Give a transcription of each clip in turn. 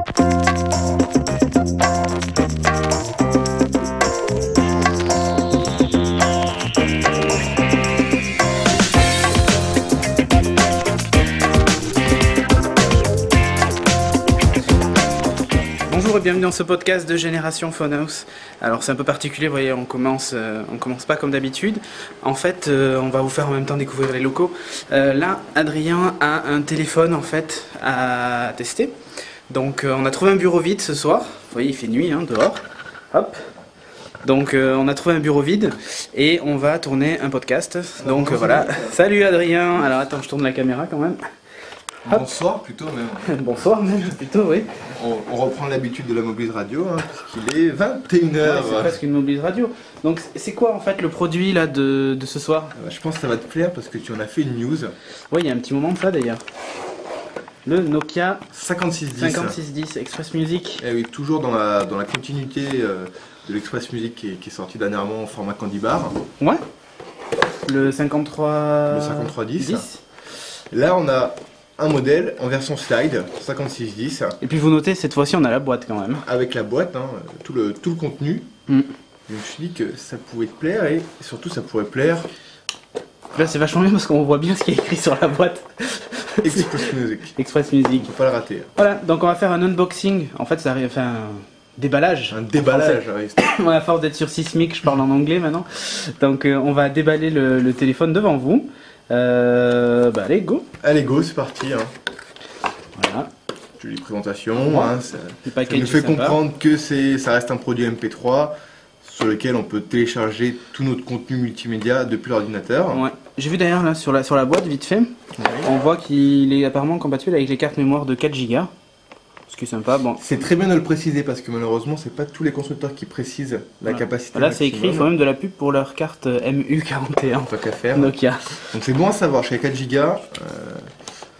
Bonjour et bienvenue dans ce podcast de Génération Phonehouse. Alors c'est un peu particulier, vous voyez, on commence pas comme d'habitude. En fait, on va vous faire en même temps découvrir les locaux. Là, Adrien a un téléphone en fait à tester. Donc on a trouvé un bureau vide ce soir. Vous voyez, il fait nuit dehors. Hop. Donc on a trouvé un bureau vide et on va tourner un podcast. Donc voilà. Salut Adrien. Alors attends, je tourne la caméra quand même. Hop. Bonsoir plutôt même. Bonsoir même plutôt, oui. On reprend l'habitude de la mobile radio, puisqu'il est 21h. Ouais, c'est presque une mobile radio. Donc c'est quoi en fait le produit là de ce soir? Je pense que ça va te plaire parce que tu en as fait une news. Oui, il y a un petit moment de ça d'ailleurs. Le Nokia 5610 Express Music. Eh oui, toujours dans la continuité de l'Express Music qui est sorti dernièrement en format Candy Bar. Ouais. Le 5310. Là on a un modèle en version slide, 5610. Et puis vous notez, cette fois-ci on a la boîte quand même. Avec la boîte, tout le contenu. Je me suis dit que ça pouvait te plaire et surtout ça pourrait plaire. Là c'est vachement bien parce qu'on voit bien ce qui est écrit sur la boîte. Express Music. Express Music. Faut pas le rater. Voilà, donc on va faire un unboxing. En fait ça arrive, enfin un déballage. Un déballage. Ouais, à force d'être sur Sismic, je parle en anglais maintenant. Donc on va déballer le téléphone devant vous. Allez, go. Allez, go, c'est parti. Voilà. Jolie présentation. Ça nous fait sympa. comprendre que ça reste un produit MP3 sur lequel on peut télécharger tout notre contenu multimédia depuis l'ordinateur. Ouais. J'ai vu d'ailleurs là sur la boîte, vite fait, on voit qu'il est apparemment compatible avec les cartes mémoire de 4 Go. Ce qui est sympa. Bon. C'est très bien de le préciser parce que malheureusement, c'est pas tous les constructeurs qui précisent la capacité. Là, c'est écrit, il faut même de la pub pour leur carte MU41. Tant qu'à faire. Nokia. Donc c'est bon à savoir. Chez 4 Go,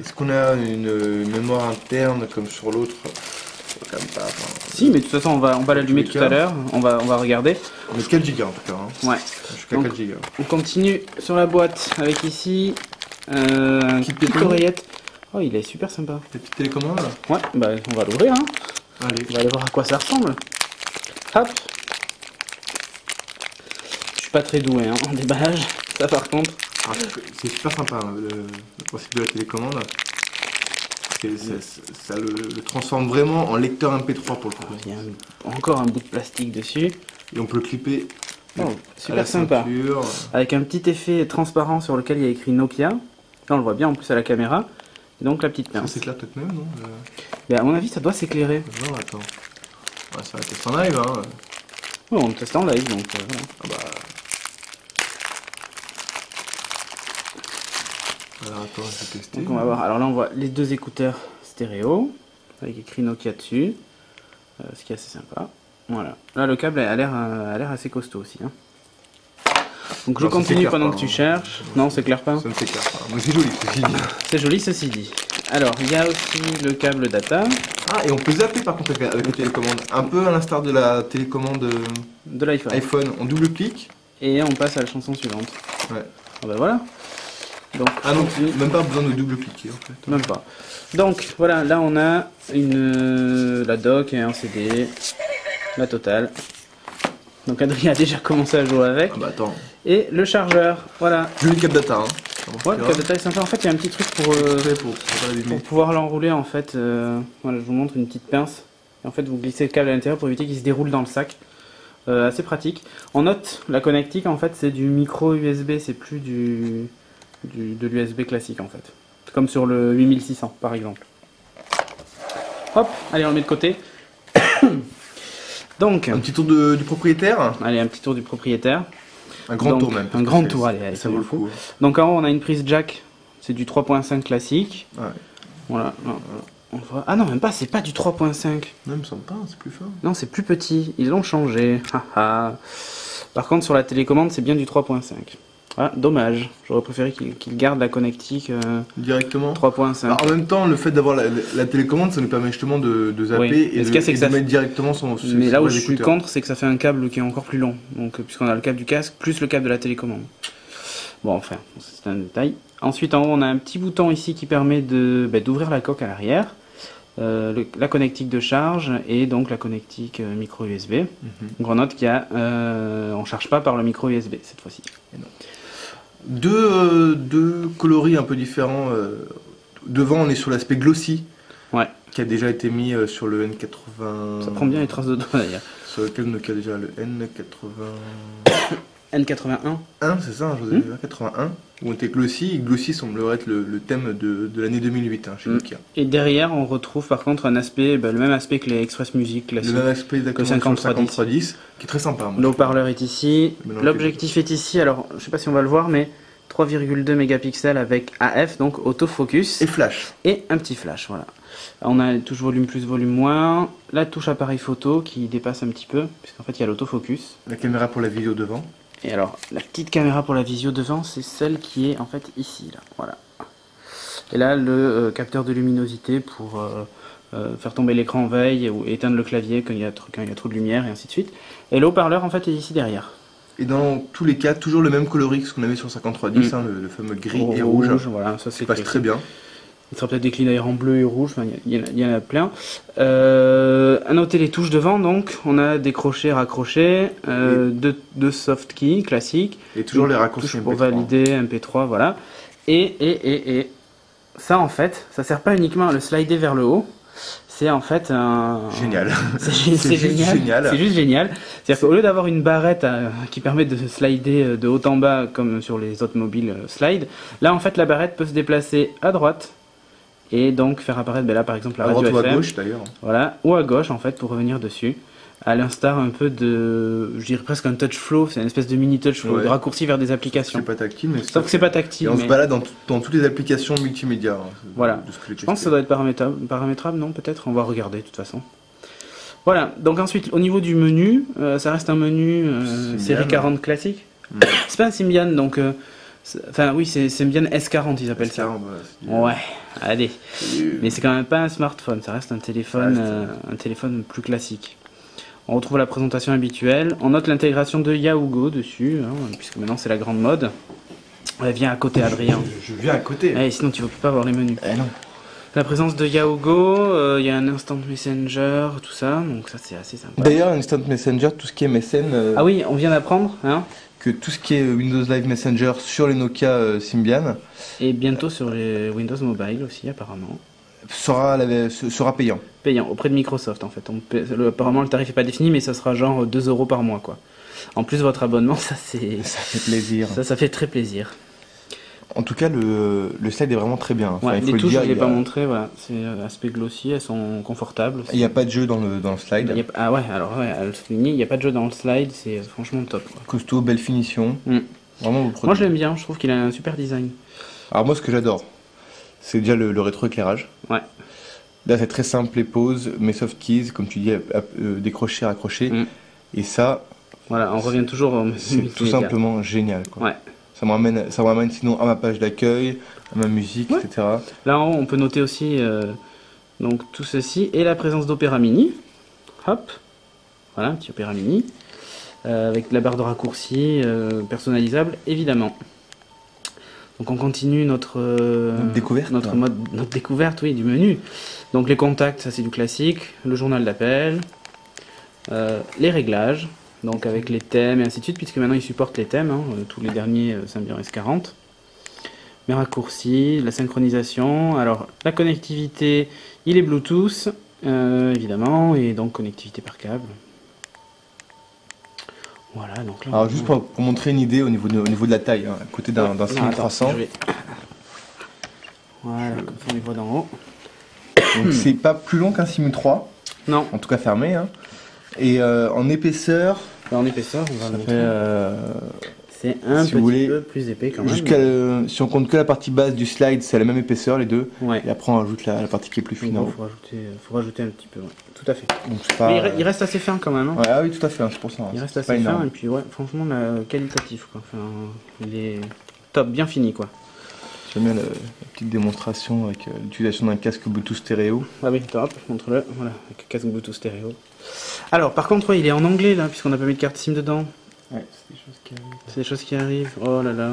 est-ce qu'on a une mémoire interne comme sur l'autre? Quand même pas. Si, mais de toute façon, on va l'allumer tout à l'heure. On va regarder. On est 4 Go en tout cas. Ouais. Jusqu'à 4 Go. On continue sur la boîte avec ici un petite oreillette. Oh, il est super sympa. Ta petite télécommande? Ouais, on va l'ouvrir. Allez. On va aller voir à quoi ça ressemble. Hop. Je suis pas très doué en déballage. Ça par contre. C'est super sympa le principe de la télécommande. Ça le transforme vraiment en lecteur MP3 pour le coup. Il y a encore un bout de plastique dessus. Et on peut le clipper. Oh, super sympa. Avec un petit effet transparent sur lequel il y a écrit Nokia. Là on le voit bien en plus à la caméra. Et donc la petite pince. Ça s'éclaire peut-être même, non? À mon avis ça doit s'éclairer. Non, attends. Ouais, ça va tester en live, Ouais, on le teste en live donc voilà. Alors attends, je vais tester. Donc on va voir. Alors là on voit les deux écouteurs stéréo avec écrit Nokia dessus. Ce qui est assez sympa. Voilà. Là le câble a l'air assez costaud aussi. Donc je continue pendant que tu cherches. Non, c'est clair pas. Ça ne s'éclaire pas. Mais c'est joli ceci dit. C'est joli ceci dit. Alors il y a aussi le câble data. Et on peut zapper par contre avec la télécommande. Un peu à l'instar de la télécommande de l'iPhone. On double-clique. Et on passe à la chanson suivante. Ouais. Voilà. Donc, non, même pas besoin de double-cliquer en fait. Même pas. Donc voilà, là on a la dock et un CD. La totale. Donc Adrien a déjà commencé à jouer avec. Attends. Et le chargeur, voilà. Joli câble data. Ouais, le câble data est sympa. En fait, il y a un petit truc pour pouvoir l'enrouler. En fait, voilà, je vous montre une petite pince. Et en fait, vous glissez le câble à l'intérieur pour éviter qu'il se déroule dans le sac. Assez pratique. En note, la connectique, en fait, c'est du micro USB. C'est plus de l'USB classique, en fait. Comme sur le 8600, par exemple. Hop, allez, on le met de côté. Donc, un petit tour du propriétaire. Allez, un petit tour du propriétaire. Un grand tour même. Un grand tour, allez, ça vaut le coup. Donc en haut, on a une prise jack, c'est du 3.5 classique. Ouais. Voilà. On voit. Ah non, même pas, c'est pas du 3.5. Non, il me semble pas, c'est plus fort. Non, c'est plus petit, ils l'ont changé. Par contre, sur la télécommande, c'est bien du 3.5. Ah, dommage, j'aurais préféré qu'il garde la connectique directement 3.5. En même temps, le fait d'avoir la télécommande, ça nous permet justement de zapper et de mettre directement son. Mais là où je suis contre, c'est que ça fait un câble qui est encore plus long. Donc, puisqu'on a le câble du casque plus le câble de la télécommande. Bon, enfin, c'est un détail. Ensuite, en haut, on a un petit bouton ici qui permet d'ouvrir la coque à l'arrière. la connectique de charge et donc la connectique micro USB. Donc on note qu'il y a, on ne charge pas par le micro USB cette fois-ci. Deux coloris un peu différents. Devant, on est sur l'aspect glossy, Ouais. qui a déjà été mis sur le N80. Ça prend bien les traces de doigts d'ailleurs. Sur lequel Nokia a déjà le N80. N81. C'est ça, je vous ai dit, 81. Où on était glossy, et glossy semblerait être le thème de l'année 2008 chez Nokia. Et derrière, on retrouve par contre un aspect, le même aspect que les Express Music classiques. Le même aspect exactement sur le 5310, qui est très sympa. Le haut-parleur est ici, Maintenant, l'objectif est ici, alors je sais pas si on va le voir, mais 3,2 mégapixels avec AF, donc autofocus. Et flash. Et un petit flash, voilà. On a touche volume plus, volume moins, la touche appareil photo qui dépasse un petit peu, puisqu'en fait il y a l'autofocus. La caméra pour la vidéo devant. Et alors, la petite caméra pour la visio devant, c'est celle qui est en fait ici, là, voilà. Et là, le capteur de luminosité pour faire tomber l'écran en veille ou éteindre le clavier quand il y a trop de lumière et ainsi de suite. Et le haut-parleur en fait est ici derrière. Et dans tous les cas, toujours le même coloris que ce qu'on avait sur le 5310, le fameux gris et rouge. Voilà, ça c'est passe très bien. Il sera peut-être décliné d'ailleurs en bleu et rouge, enfin, il y en a plein. À noter les touches devant, donc on a des crochets raccrochés, deux soft keys classiques. Et toujours les raccourcis MP3. Pour MP3. valider MP3, voilà. Et ça en fait, ça sert pas uniquement à le slider vers le haut. C'est en fait un... Génial. C'est génial. C'est juste génial. C'est-à-dire qu'au lieu d'avoir une barrette qui permet de slider de haut en bas comme sur les autres mobiles slide, là en fait la barrette peut se déplacer à droite et donc faire apparaître là par exemple la radio droite FM. Ou à gauche d'ailleurs. Voilà, ou à gauche en fait pour revenir dessus. À l'instar un peu de, je dirais presque un touch flow, c'est une espèce de mini touch flow, de raccourci vers des applications. C'est pas tactile, mais sauf que c'est pas tactile. Et on se balade dans toutes les applications multimédia. Voilà. Je pense que ça doit être paramétrable, non peut-être. On va regarder de toute façon. Voilà. Donc ensuite, au niveau du menu, ça reste un menu série 40 classique. C'est pas un Symbian, donc. Enfin oui, c'est Symbian S40 ils appellent ça. Ouais, allez. Mais c'est quand même pas un smartphone, ça reste un téléphone plus classique. On retrouve la présentation habituelle. On note l'intégration de Yaogo dessus, hein, puisque maintenant c'est la grande mode. Viens à côté, Adrien. Je viens à côté. Sinon tu ne peux pas voir les menus. Non. La présence de Yaogo, il y a un Instant Messenger, tout ça, donc ça c'est assez sympa. D'ailleurs, Instant Messenger, tout ce qui est MSN. Ah oui, on vient d'apprendre, hein, que tout ce qui est Windows Live Messenger sur les Nokia Symbian. Et bientôt sur les Windows Mobile aussi, apparemment. Sera payant. Payant, auprès de Microsoft en fait. Apparemment le tarif n'est pas défini, mais ça sera genre 2 € par mois quoi. En plus votre abonnement, ça c'est... Ça fait plaisir. Ça fait très plaisir. En tout cas, le slide est vraiment très bien. Enfin, Ouais, il faut les touches, dire, je ne l'ai pas montré, voilà. C'est aspect glossy, elles sont confortables. Il n'y a pas de jeu dans le slide. Ah ouais, alors ouais, elle souligne, il n'y a pas de jeu dans le slide, c'est franchement top. Quoi. Costaud, belle finition. Vraiment, vous Moi je l'aime bien, je trouve qu'il a un super design. Alors moi, ce que j'adore, c'est déjà le rétroéclairage. Ouais. Là, c'est très simple, les pauses, mes soft keys, comme tu dis, décrocher, raccrocher. Et ça, voilà, on revient toujours au c'est tout simplement génial. Quoi. Ouais. Ça me ramène sinon à ma page d'accueil, à ma musique, etc. Là en haut, on peut noter aussi donc tout ceci et la présence d'Opera Mini. Hop, voilà, un petit Opera Mini. Avec la barre de raccourci personnalisable, évidemment. Donc on continue notre découverte, notre découverte, oui, du menu. Donc les contacts, ça c'est du classique, le journal d'appel, les réglages, donc avec les thèmes et ainsi de suite, puisque maintenant ils supportent les thèmes, hein, tous les derniers Symbian S40. Les raccourcis, la synchronisation, alors la connectivité, il est Bluetooth, évidemment, et donc connectivité par câble. Voilà, donc là, alors juste pour montrer une idée au niveau de la taille, hein, à côté d'un 6300. Voilà, comme ça on les voit d'en haut. Donc c'est pas plus long qu'un 6003. Non. En tout cas fermé. Hein. Et en épaisseur. En épaisseur, on va montrer. C'est un petit peu plus épais quand même. Si on compte que la partie basse du slide, c'est la même épaisseur les deux. Ouais. Et après on rajoute la partie qui est plus fine. Il faut rajouter un petit peu, ouais. Tout à fait. Donc, pas... Mais il reste assez fin quand même. Hein. Ouais, ah oui, tout à fait, hein, c'est pour ça. Hein. Il reste assez fin et puis ouais, franchement qualitatif quoi. Enfin, il est top, bien fini quoi. J'aime bien la petite démonstration avec l'utilisation d'un casque Bluetooth stéréo. Ah oui, top, montre-le, voilà, avec casque Bluetooth stéréo. Alors par contre, ouais, il est en anglais là, puisqu'on n'a pas mis de carte SIM dedans. Ouais, c'est des choses qui arrivent. C'est des choses qui arrivent, oh là là.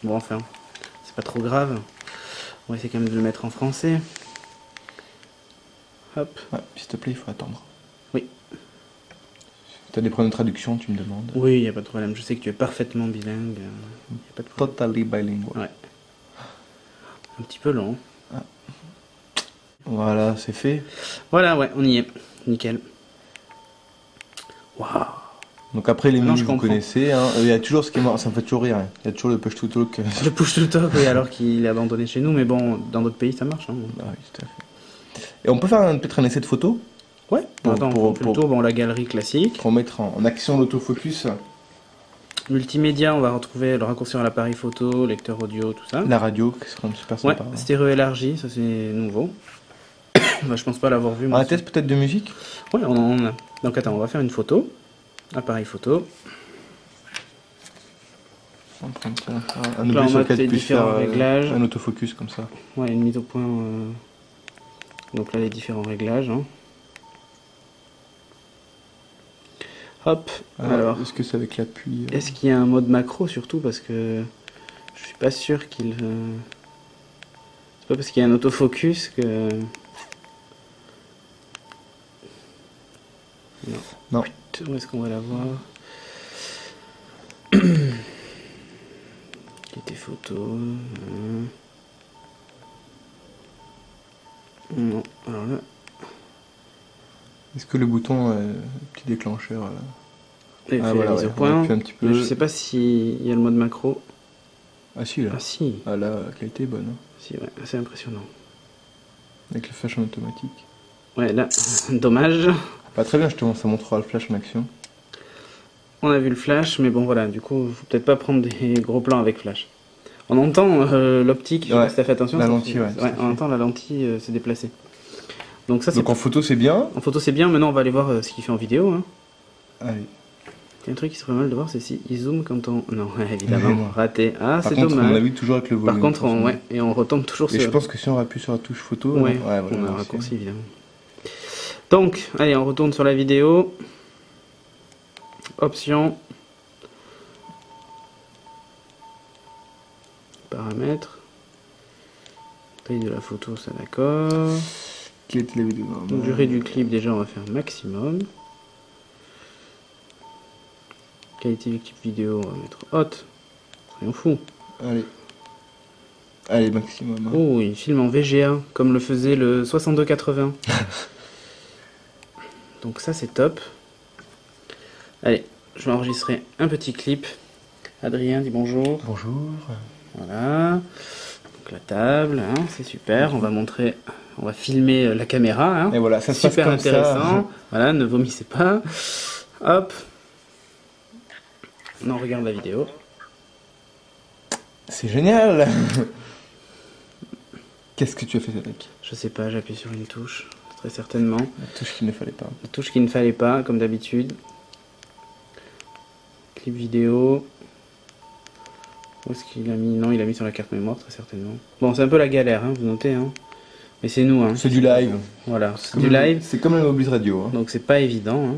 Bon, enfin, c'est pas trop grave. On va essayer quand même de le mettre en français. Hop. Ouais, s'il te plaît, il faut attendre. Oui. Si tu as des problèmes de traduction, tu me demandes. Oui, il n'y a pas de problème. Je sais que tu es parfaitement bilingue. Y a pas de problème. Totally bilingual. Ouais. Un petit peu long. Voilà, c'est fait. Voilà, ouais, on y est. Nickel. Waouh. Donc après les Non, menus je vous comprends. connaissez, hein. Il y a toujours ce qui est marrant, ça me fait toujours rire, hein. Il y a toujours le push to talk. Le push to talk, oui, alors qu'il est abandonné chez nous, mais bon, dans d'autres pays ça marche. Hein. Ah oui, tout à fait. Et on peut faire peut-être un essai de photo Ouais, attends, on fait le tour, bon, la galerie classique. pour mettre en action l'autofocus, Multimédia, on va retrouver le raccourci à l'appareil photo, lecteur audio, tout ça. la radio qui sera super Ouais, sympa. stéréo élargi, ça c'est nouveau. Bah, je pense pas l'avoir vu. Un Moi, test peut-être de musique. Ouais, on en a. Donc attends, on va faire une photo. Appareil photo. Un Là, objet on sur a lequel les tu puisses différents faire réglages. un autofocus comme ça. Ouais, une mise au point. Donc là, les différents réglages. Hein. Hop, alors. Est-ce que c'est avec l'appui Est-ce qu'il y a un mode macro surtout parce que je suis pas sûr qu'il. C'est pas parce qu'il y a un autofocus que. Non. Non. Où est-ce qu'on va la voir? Qualité photo. Non, alors là. Est-ce que le bouton petit déclencheur Il fait voilà, la mise ouais, au on point. appuie un petit peu. Mais je sais pas s'il y a le mode macro. Ah si là. Ah si, Ah là, la qualité est bonne. Hein. si ouais, c'est impressionnant. Avec le flash en automatique. Ouais, là, dommage. Pas très bien, justement, ça montrera le flash en action. On a vu le flash, mais bon voilà, du coup, faut peut-être pas prendre des gros plans avec flash. On entend l'optique, je sais Ouais, pas si t'as fait attention. la ça lentille, fait- ouais, tout à fait. on entend la lentille s'est déplacée. Donc ça c'est Donc en photo c'est bien. en photo c'est bien, maintenant on va aller voir ce qu'il fait en vidéo. Hein. Allez. Il y a un truc qui serait mal de voir, c'est si il zoome quand on... Non, Mais évidemment, non. raté. Ah, Par c'est contre, dommage. on a vu toujours avec le volume. Par contre, de toute façon. ouais, et on retombe toujours Et sur... je pense que si on appuie sur la touche photo, Ouais, voilà, on a un merci. raccourci évidemment. Donc, allez, on retourne sur la vidéo. Options. Paramètres. Taille de la photo, ça d'accord. Quelle était la vidéo Donc, durée du clip, déjà, on va faire maximum. Qualité du clip vidéo, on va mettre haute. Soyons fous. Allez. Allez, maximum. Hein. Oh, il filme en VGA, comme le faisait le 6280. Donc ça, c'est top. Allez, je vais enregistrer un petit clip. Adrien, dis bonjour. Bonjour. Voilà. Donc la table, hein, c'est super. On va montrer, on va filmer la caméra. Hein. Et voilà, ça se passe Super comme intéressant. ça. Voilà, ne vomissez pas. Hop. On regarde la vidéo. C'est génial. Qu'est-ce que tu as fait, Cédric? Je sais pas, j'appuie sur une touche, très certainement. La touche qu'il ne fallait pas. La touche qu'il ne fallait pas, comme d'habitude. Clip vidéo. Où est-ce qu'il a mis? Non, il a mis sur la carte mémoire, très certainement. Bon, c'est un peu la galère, hein, vous notez. Hein. Mais c'est nous. Hein. C'est du live. Voilà, c'est du live. C'est comme la Mobile Radio. Hein. Donc c'est pas évident. Hein.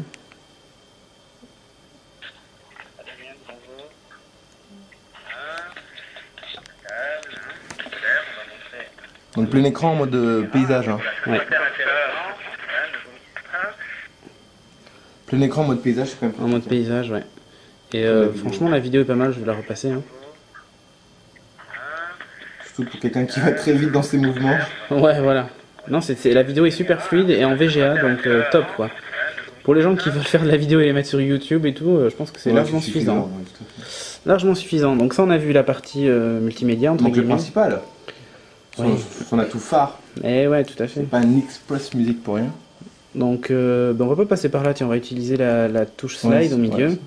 Donc plein écran en mode paysage. Hein. Ouais. Plein écran en mode paysage, c'est quand même. En mode paysage, ouais. Et franchement, la vidéo est pas mal, je vais la repasser. Hein. Surtout pour quelqu'un qui va très vite dans ses mouvements. Ouais, voilà. Non, la vidéo est super fluide et en VGA, donc top quoi. Pour les gens qui veulent faire de la vidéo et les mettre sur YouTube et tout, je pense que c'est largement suffisant. Largement suffisant. Donc ça, on a vu la partie multimédia, entre Donc le guillemets. principal. Oui. Son atout phare. Eh ouais, tout à fait. C'est pas un Express Music pour rien. Donc ben, on va pas passer par là, tiens, on va utiliser la touche slide au milieu. Ouais.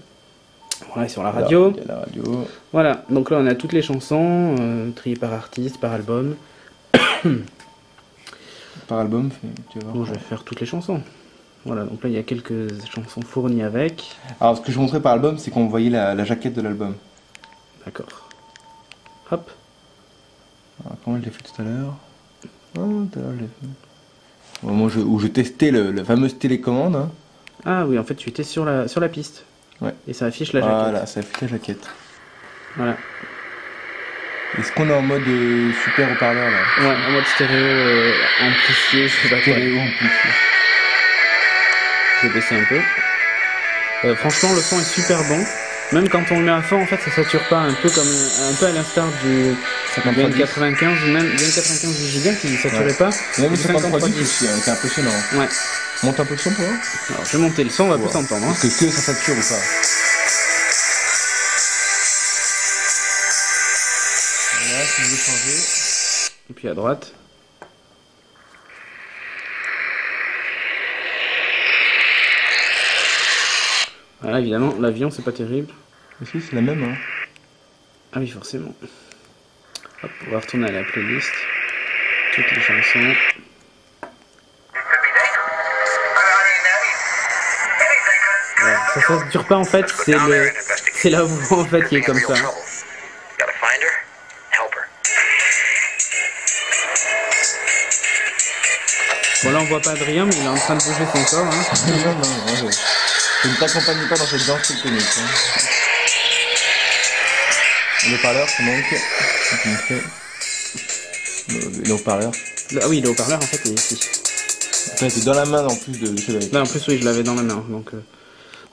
Voilà, sur la radio. Il y a la radio. Voilà, donc là on a toutes les chansons, triées par artiste, par album. Par album, tu vas voir. Bon, je vais faire toutes les chansons. Voilà, donc là il y a quelques chansons fournies avec. Alors ce que je montrais par album, c'est qu'on voyait la jaquette de l'album. D'accord. Hop. Alors, comment je l'ai fait tout à l'heure? Tout à l'heure je l'ai fait. Au moment où je testais la fameuse télécommande. Hein. Ah oui, en fait tu étais sur la piste. Ouais. Et ça affiche la jaquette. Voilà, ça affiche la jaquette. Voilà. Est-ce qu'on est en mode super haut-parleur là? Ouais, en mode stéréo amplifié, je sais pas quoi. Stéréo amplifié. Je vais baisser un peu. Franchement, le son est super bon. Même quand on le met à fond, en fait, ça sature pas. Un peu à l'instar du VN95 ou même VN95 du Giga qui saturait pas. Même le Du 5310 aussi, hein, c'est impressionnant. Ouais. Monte un peu le son pour voir. Alors, je vais monter le son, on va plus s'entendre. Hein. Est-ce que ça sature ou pas? Voilà, si je veux changer. Et puis à droite. Voilà, évidemment, l'avion, c'est pas terrible. Aussi, c'est la même, hein. Ah oui, forcément. Hop, on va retourner à la playlist. Toutes les chansons. Voilà, ça sature pas en fait, c'est la voix en fait qui est comme ça. Bon là on voit pas Adrien mais il est en train de bouger son corps. Hein. Non, je ne t'accompagne pas dans cette danse tectonique. Hein. Le haut-parleur, c'est donc. Le haut-parleur. Ah oui, le haut-parleur en fait il est ici. C'est dans la main en plus de chez Là en plus oui, je l'avais dans la main. Donc,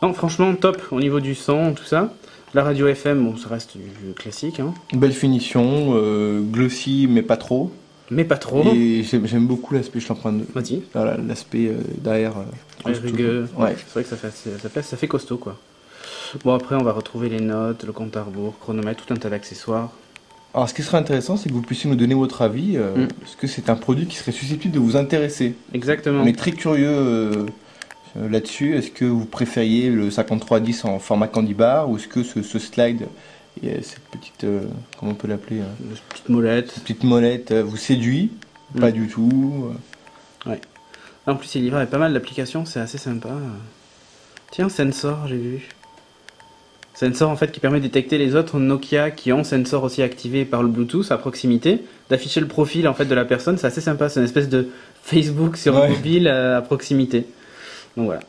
non, franchement top au niveau du son, tout ça. La radio FM, bon ça reste du classique. Hein. Belle finition, glossy mais pas trop. Mais pas trop. Et j'aime beaucoup l'aspect, je suis en train de. Vas-y. Voilà, l'aspect derrière. Rugueux. Ouais. C'est vrai que ça fait costaud quoi. Bon après on va retrouver les notes, le compte à rebours, chronomètre, tout un tas d'accessoires. Alors ce qui serait intéressant, c'est que vous puissiez nous donner votre avis. Est-ce que c'est un produit qui serait susceptible de vous intéresser? Exactement. On est très curieux là-dessus. Est-ce que vous préfériez le 5310 en format candy bar ou est-ce que ce slide et cette petite, comment on peut l'appeler, petite molette. Cette petite molette vous séduit? Pas du tout. Ouais. En plus, il livre avec pas mal d'applications, c'est assez sympa. Tiens, Sensor, j'ai vu. Sensor en fait qui permet de détecter les autres Nokia qui ont Sensor aussi activé par le Bluetooth à proximité, d'afficher le profil en fait de la personne, c'est assez sympa, c'est une espèce de Facebook sur mobile à proximité. Donc voilà.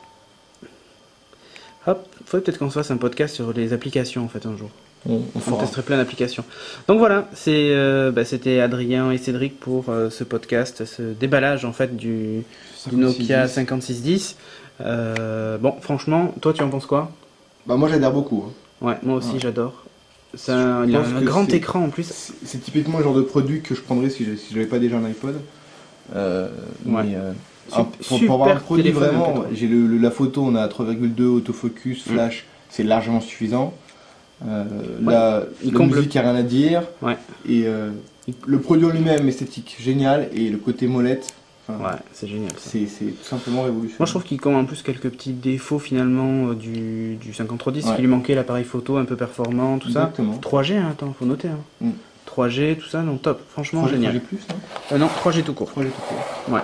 Hop, faudrait peut-être qu'on se fasse un podcast sur les applications en fait un jour. On testerait plein d'applications. Donc voilà, c'était Adrien et Cédric pour ce podcast, ce déballage en fait du Nokia 5610. Bon, franchement, toi tu en penses quoi? Bah moi j'adhère beaucoup. Hein. Ouais, moi aussi j'adore. Il a un grand écran en plus. C'est typiquement le genre de produit que je prendrais si j'avais pas déjà un iPod. Pour avoir un produit vraiment, j'ai la photo, on a 3,2 autofocus, flash, c'est largement suffisant. La musique, il n'y a rien à dire. Ouais. Et le produit en lui-même, esthétique, génial. Et le côté molette, ouais, c'est génial. C'est tout simplement révolutionnaire. Moi je trouve qu'il compte en plus quelques petits défauts finalement du 5310, qui lui manquait l'appareil photo un peu performant, tout Exactement. ça. 3G, hein, attends, faut noter. Hein. 3G, tout ça, non, top, franchement 3G, génial. 3G+, non 3G tout court. 3G tout court. Ouais.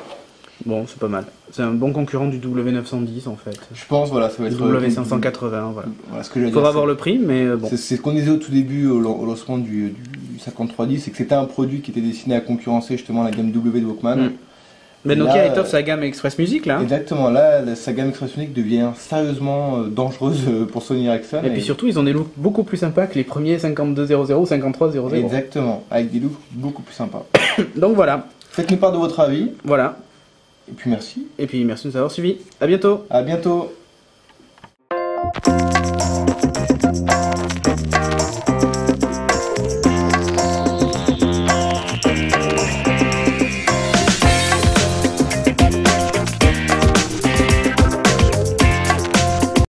Bon, c'est pas mal. C'est un bon concurrent du W910 en fait. Je pense, voilà, ça va être. W580, voilà. Ce que faudra voir le prix, mais bon. C'est ce qu'on disait au tout début, au lancement du 5310, c'est que c'était un produit qui était destiné à concurrencer justement la gamme W de Walkman. Mais Nokia étoffe sa gamme Express Music là. Exactement, là sa gamme Express Music devient sérieusement dangereuse pour Sony Ericsson. Et puis surtout, ils ont des looks beaucoup plus sympas que les premiers 5200 ou 5300. Exactement, avec des looks beaucoup plus sympas. Donc voilà. Faites-nous part de votre avis. Voilà. Et puis merci. Et puis merci de nous avoir suivis. À bientôt. À bientôt.